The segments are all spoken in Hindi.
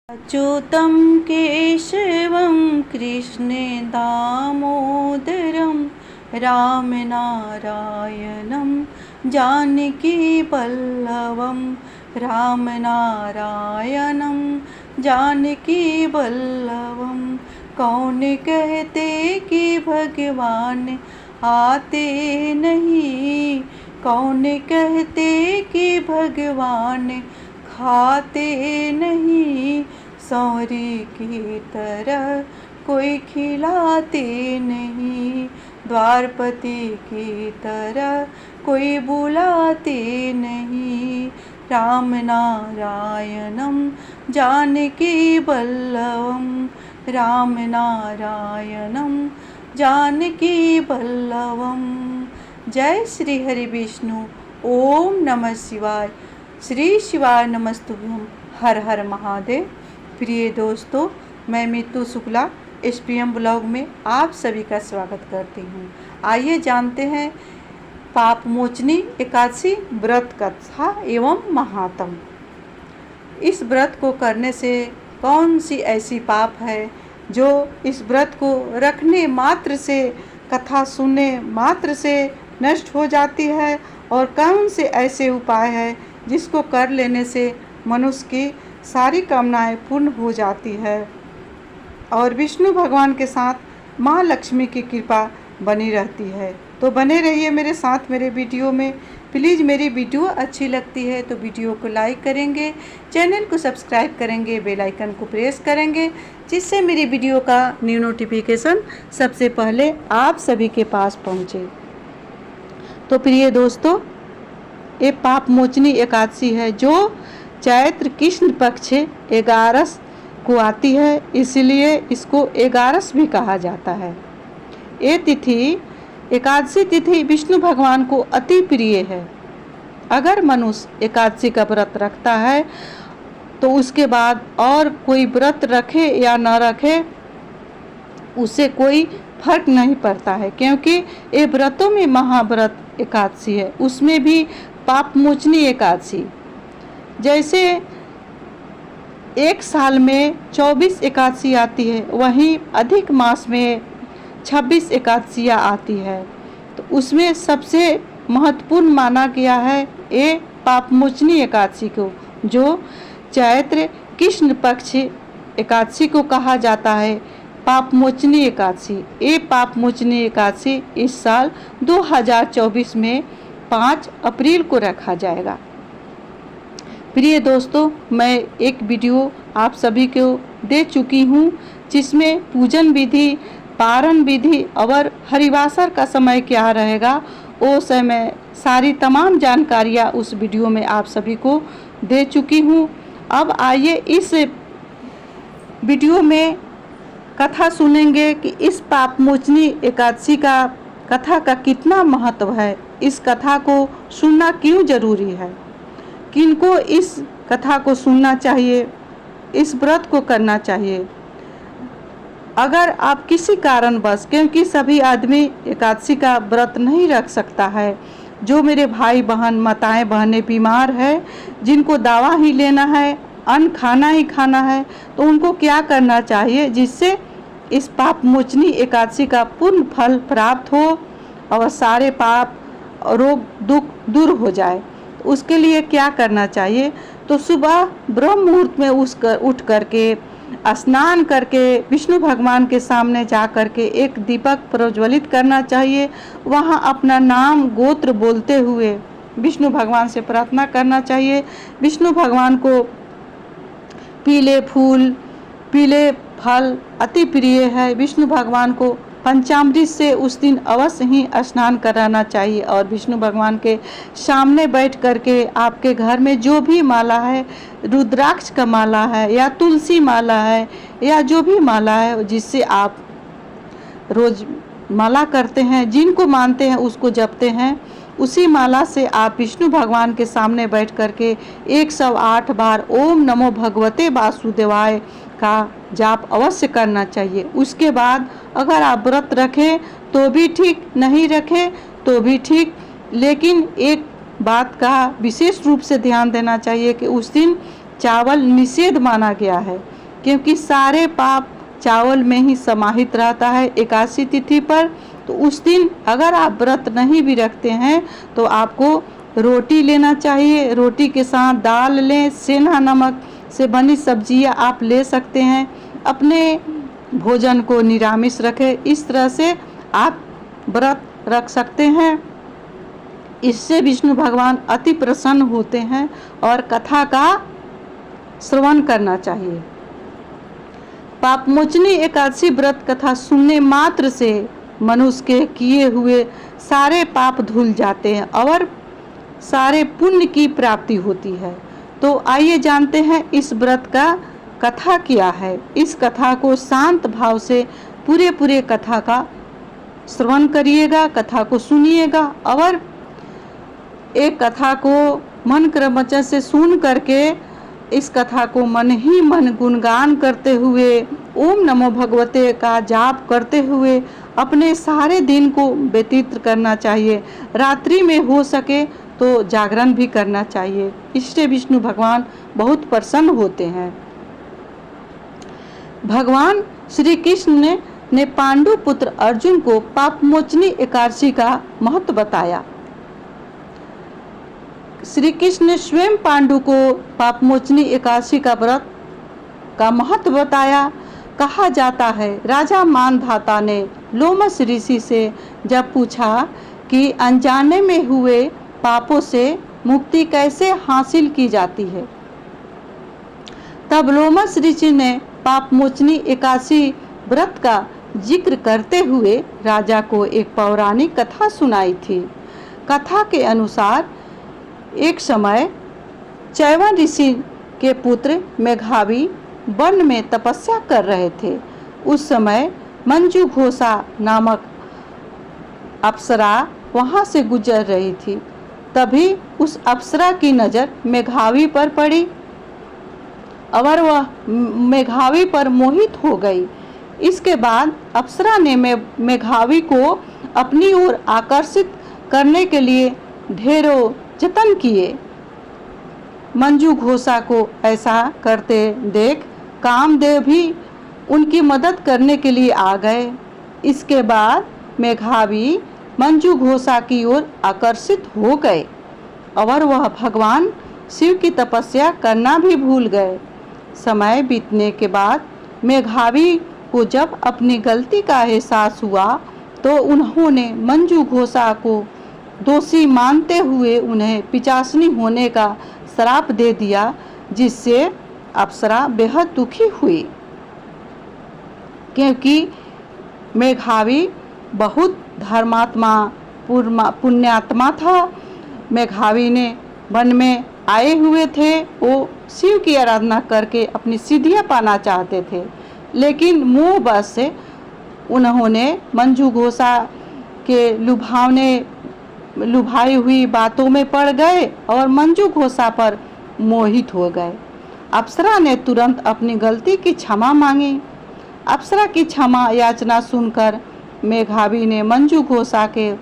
अच्युतं केशवं कृष्णे दामोदरं रामनारायणं जानकीवल्लभं रामनारायणं जानकीवल्लभं। कौन कहते कि भगवान आते नहीं, कौन कहते कि भगवान खाते नहीं, सौरी की तरह कोई खिलाते नहीं, द्वारपति की तरह कोई बुलाते नहीं। राम नारायणं जानकीवल्लभं राम नारायणं जानकीवल्लभं। जय श्री हरि विष्णु। ओम नमः शिवाय। श्री शिवाय नमस्तुभ्यं। हर हर महादेव। प्रिय दोस्तों, मैं मीतू शुक्ला SPM ब्लॉग में आप सभी का स्वागत करती हूँ। आइए जानते हैं पाप मोचनी एकादशी व्रत कथा एवं महात्म। इस व्रत को करने से कौन सी ऐसी पाप है जो इस व्रत को रखने मात्र से, कथा सुनने मात्र से नष्ट हो जाती है, और कौन से ऐसे उपाय है जिसको कर लेने से मनुष्य की सारी कामनाएं पूर्ण हो जाती है और विष्णु भगवान के साथ माँ लक्ष्मी की कृपा बनी रहती है। तो बने रहिए मेरे साथ मेरे वीडियो में। प्लीज़ मेरी वीडियो अच्छी लगती है तो वीडियो को लाइक करेंगे, चैनल को सब्सक्राइब करेंगे, बेल आइकन को प्रेस करेंगे, जिससे मेरी वीडियो का न्यू नोटिफिकेशन सबसे पहले आप सभी के पास पहुँचे। तो प्रिय दोस्तों, ये पाप मोचनी एकादशी है जो चैत्र कृष्ण पक्ष 11 को आती है, इसलिए इसको 11 भी कहा जाता है। ये तिथि, एकादशी तिथि विष्णु भगवान को अति प्रिय है। अगर मनुष्य एकादशी का व्रत रखता है तो उसके बाद और कोई व्रत रखे या न रखे उससे कोई फर्क नहीं पड़ता है, क्योंकि ये व्रतों में महाव्रत एकादशी है, उसमें भी पाप मोचनी एकादशी। जैसे एक साल में 24 एकादशी आती है, वहीं अधिक मास में 26 एकादशियाँ आती है, तो उसमें सबसे महत्वपूर्ण माना गया है ये पाप मोचनी एकादशी को, जो चैत्र कृष्ण पक्ष एकादशी को कहा जाता है पाप मोचनी एकादशी। ये पाप मोचनी एकादशी इस साल 2024 में 5 अप्रैल को रखा जाएगा। प्रिय दोस्तों, मैं एक वीडियो आप सभी को दे चुकी हूँ जिसमें पूजन विधि, पारण विधि और हरिवासर का समय क्या रहेगा, वो समय सारी तमाम जानकारियाँ उस वीडियो में आप सभी को दे चुकी हूँ। अब आइए इस वीडियो में कथा सुनेंगे कि इस पाप मोचनी एकादशी का कथा का कितना महत्व है, इस कथा को सुनना क्यों जरूरी है, किनको इस कथा को सुनना चाहिए, इस व्रत को करना चाहिए। अगर आप किसी कारणवश, क्योंकि सभी आदमी एकादशी का व्रत नहीं रख सकता है, जो मेरे भाई बहन माताएं बहनें बीमार है, जिनको दवा ही लेना है, अन्न खाना ही खाना है, तो उनको क्या करना चाहिए जिससे इस पाप मोचनी एकादशी का पूर्ण फल प्राप्त हो और सारे पाप रोग दुख दूर हो जाए। उसके लिए क्या करना चाहिए? तो सुबह ब्रह्म मुहूर्त में उठ करके स्नान करके विष्णु भगवान के सामने जा करके एक दीपक प्रज्वलित करना चाहिए। वहाँ अपना नाम गोत्र बोलते हुए विष्णु भगवान से प्रार्थना करना चाहिए। विष्णु भगवान को पीले फूल, पीले फल अति प्रिय है। विष्णु भगवान को पंचामृत से उस दिन अवश्य ही स्नान कराना चाहिए और विष्णु भगवान के सामने बैठ करके आपके घर में जो भी माला है, रुद्राक्ष का माला है या तुलसी माला है या जो भी माला है जिससे आप रोज माला करते हैं, जिनको मानते हैं उसको जपते हैं, उसी माला से आप विष्णु भगवान के सामने बैठ करके 108 बार ओम नमो भगवते वासुदेवाय का जाप अवश्य करना चाहिए। उसके बाद अगर आप व्रत रखें तो भी ठीक, नहीं रखें तो भी ठीक, लेकिन एक बात का विशेष रूप से ध्यान देना चाहिए कि उस दिन चावल निषेध माना गया है। क्योंकि सारे पाप चावल में ही समाहित रहता है एकादशी तिथि पर। तो उस दिन अगर आप व्रत नहीं भी रखते हैं तो आपको रोटी लेना चाहिए। रोटी के साथ दाल लें, सेंधा नमक से बनी सब्जियां आप ले सकते हैं। अपने भोजन को निरामिष रखें। इस तरह से आप व्रत रख सकते हैं। इससे विष्णु भगवान अति प्रसन्न होते हैं और कथा का श्रवण करना चाहिए। पापमोचनी एकादशी व्रत कथा सुनने मात्र से मनुष्य के किए हुए सारे पाप धुल जाते हैं और सारे पुण्य की प्राप्ति होती है। तो आइए जानते हैं इस व्रत का कथा क्या है। इस कथा को शांत भाव से पूरे कथा का श्रवण करिएगा, कथा को सुनिएगा और एक कथा को मन क्रमचर्या से सुन करके इस कथा को मन ही मन गुणगान करते हुए ओम नमो भगवते का जाप करते हुए अपने सारे दिन को व्यतीत करना चाहिए। रात्रि में हो सके तो जागरण भी करना चाहिए। इससे विष्णु भगवान बहुत प्रसन्न होते हैं। भगवान श्री कृष्ण ने पांडु पुत्र अर्जुन को पापमोचनी एकादशी का महत्व बताया। श्री कृष्ण ने स्वयं पांडु को पापमोचनी एकादशी का व्रत का महत्व बताया। कहा जाता है राजा मानधाता ने लोमस ऋषि से जब पूछा कि अनजाने में हुए पापों से मुक्ति कैसे हासिल की जाती है, तब लोमस ऋषि ने पापमोचनी एकादशी व्रत का जिक्र करते हुए राजा को एक पौराणिक कथा सुनाई थी। कथा के अनुसार एक समय चैवन ऋषि के पुत्र मेघावी वन में तपस्या कर रहे थे। उस समय मंजू घोषा नामक अप्सरा वहां से गुजर रही थी। तभी उस अप्सरा की नज़र मेघावी पर पड़ी और वह मेघावी पर मोहित हो गई। इसके बाद अप्सरा ने मेघावी को अपनी ओर आकर्षित करने के लिए ढेरों जतन किए। मंजू घोषा को ऐसा करते देख कामदेव भी उनकी मदद करने के लिए आ गए। इसके बाद मेघावी मंजू घोषा की ओर आकर्षित हो गए और वह भगवान शिव की तपस्या करना भी भूल गए। समय बीतने के बाद मेघावी को जब अपनी गलती का एहसास हुआ तो उन्होंने मंजू घोषा को दोषी मानते हुए उन्हें पिचासनी होने का श्राप दे दिया, जिससे अप्सरा बेहद दुखी हुई। क्योंकि मेघावी बहुत धर्मात्मा पुण्यात्मा था। मेघावी ने वन में आए हुए थे, वो शिव की आराधना करके अपनी सिद्धियां पाना चाहते थे, लेकिन मोहवश से उन्होंने मंजू घोषा के लुभाई हुई बातों में पड़ गए और मंजू घोषा पर मोहित हो गए। अप्सरा ने तुरंत अपनी गलती की क्षमा मांगी। अप्सरा की क्षमा याचना सुनकर मेघावी ने मंजू घोषा के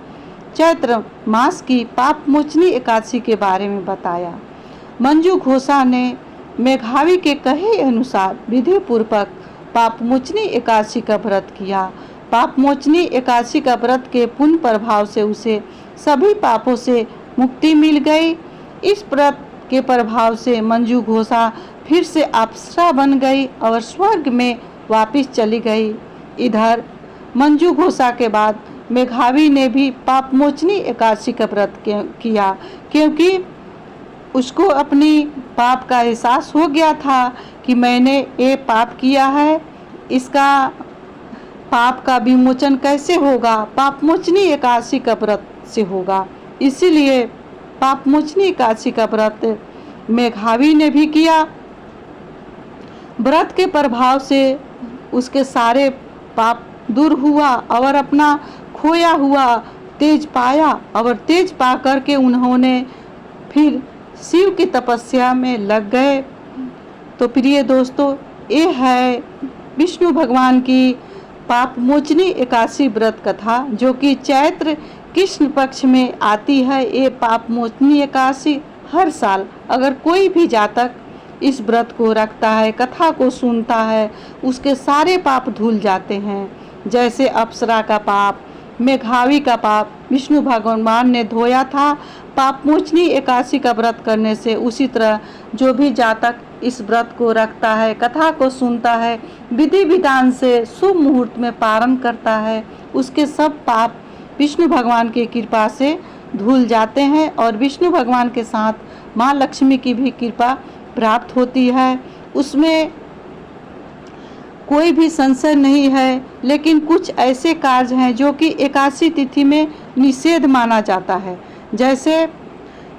चैत्र मास की पापमोचनी एकादशी के बारे में बताया। मंजू घोषा ने मेघावी के कहे अनुसार विधि पूर्वक पापमोचनी एकादशी का व्रत किया। पापमोचनी एकादशी का व्रत के पुण्य प्रभाव से उसे सभी पापों से मुक्ति मिल गई। इस व्रत के प्रभाव से मंजू घोषा फिर से अप्सरा बन गई और स्वर्ग में वापस चली गई। इधर मंजू घोषा के बाद मेघावी ने भी पापमोचनी एकादशी का व्रत किया, क्योंकि उसको अपनी पाप का एहसास हो गया था कि मैंने ये पाप किया है, इसका पाप का विमोचन कैसे होगा, पापमोचनी एकादशी का व्रत से होगा। इसीलिए पापमोचनी एकादशी का व्रत मेघावी ने भी किया। व्रत के प्रभाव से उसके सारे पाप दूर हुआ और अपना खोया हुआ तेज पाया और तेज पा करके उन्होंने फिर शिव की तपस्या में लग गए। तो प्रिय दोस्तों, ये है विष्णु भगवान की पापमोचनी एकादशी व्रत कथा, जो कि चैत्र कृष्ण पक्ष में आती है। ये पापमोचनी एकादशी हर साल अगर कोई भी जातक इस व्रत को रखता है, कथा को सुनता है, उसके सारे पाप धुल जाते हैं। जैसे अप्सरा का पाप, मेघावी का पाप विष्णु भगवान ने धोया था पापमोचनी एकादशी का व्रत करने से, उसी तरह जो भी जातक इस व्रत को रखता है, कथा को सुनता है, विधि विधान से शुभ मुहूर्त में पारण करता है, उसके सब पाप विष्णु भगवान की कृपा से धुल जाते हैं और विष्णु भगवान के साथ माँ लक्ष्मी की भी कृपा प्राप्त होती है। उसमें कोई भी संशय नहीं है, लेकिन कुछ ऐसे कार्य हैं जो कि एकादशी तिथि में निषेध माना जाता है। जैसे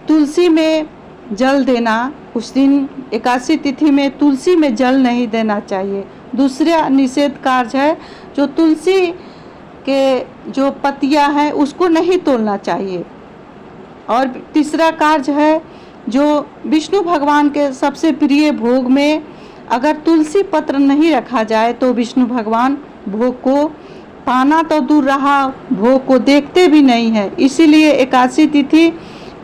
तुलसी में जल देना, उस दिन एकादशी तिथि में तुलसी में जल नहीं देना चाहिए। दूसरा निषेध कार्य है जो तुलसी के जो पत्तियां हैं उसको नहीं तोड़ना चाहिए। और तीसरा कार्य है जो विष्णु भगवान के सबसे प्रिय भोग में अगर तुलसी पत्र नहीं रखा जाए तो विष्णु भगवान भोग को पाना तो दूर रहा, भोग को देखते भी नहीं है। इसीलिए एकादशी तिथि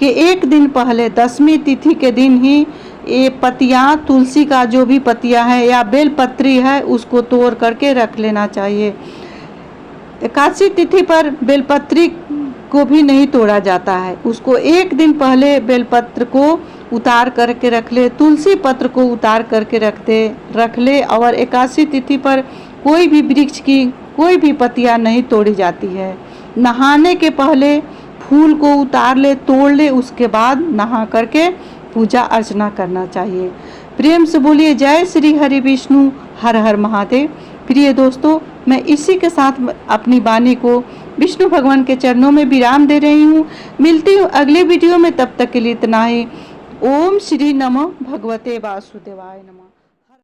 के एक दिन पहले 10वीं तिथि के दिन ही ये पत्तियाँ, तुलसी का जो भी पत्तियाँ है या बेलपत्री है उसको तोड़ करके रख लेना चाहिए। एकादशी तिथि पर बेलपत्री को भी नहीं तोड़ा जाता है, उसको एक दिन पहले बेलपत्र को उतार करके रख ले, तुलसी पत्र को उतार करके रख ले। और एकादशी तिथि पर कोई भी वृक्ष की कोई भी पत्तियां नहीं तोड़ी जाती है। नहाने के पहले फूल को उतार ले, तोड़ ले, उसके बाद नहा करके पूजा अर्चना करना चाहिए। प्रेम से बोलिए जय श्री हरि विष्णु, हर हर महादेव। प्रिय दोस्तों, मैं इसी के साथ अपनी वाणी को विष्णु भगवान के चरणों में विराम दे रही हूँ। मिलती हूँ अगले वीडियो में, तब तक के लिए इतना ही। ओम श्री नमो भगवते वासुदेवाय नमः।